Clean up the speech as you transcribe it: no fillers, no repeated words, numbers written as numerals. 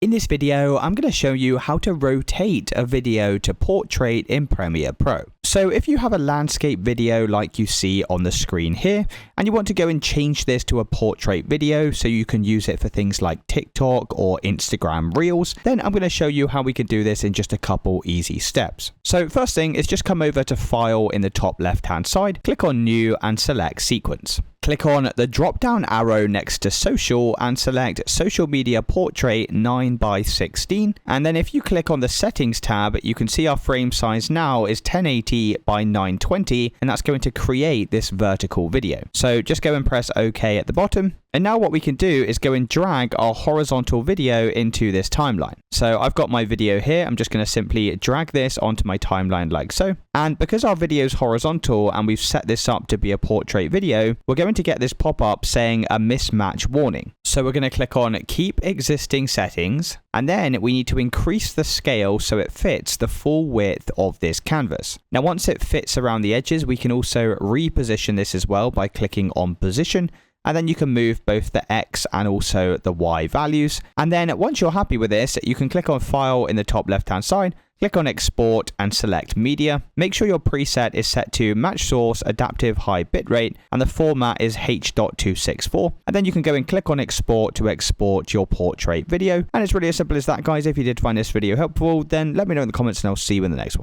In this video, I'm going to show you how to rotate a video to portrait in Premiere Pro. So if you have a landscape video like you see on the screen here, and you want to go and change this to a portrait video so you can use it for things like TikTok or Instagram Reels, then I'm going to show you how we can do this in just a couple easy steps. So first thing is just come over to File in the top left-hand side, click on New and select Sequence. Click on the drop-down arrow next to Social and select Social Media Portrait 9:16. And then if you click on the Settings tab, you can see our frame size now is 1080 by 920, and that's going to create this vertical video. So just go and press OK at the bottom. And now what we can do is go and drag our horizontal video into this timeline. So I've got my video here. I'm just going to simply drag this onto my timeline like so. And because our video is horizontal and we've set this up to be a portrait video, we're going to get this pop-up saying a mismatch warning. So we're going to click on Keep Existing Settings, and then we need to increase the scale so it fits the full width of this canvas. Now once it fits around the edges, we can also reposition this as well by clicking on Position. And then you can move both the X and also the Y values. And then once you're happy with this, you can click on File in the top left-hand side, click on Export and select Media. Make sure your preset is set to Match Source Adaptive High Bitrate and the format is H.264. And then you can go and click on Export to export your portrait video. And it's really as simple as that, guys. If you did find this video helpful, then let me know in the comments and I'll see you in the next one.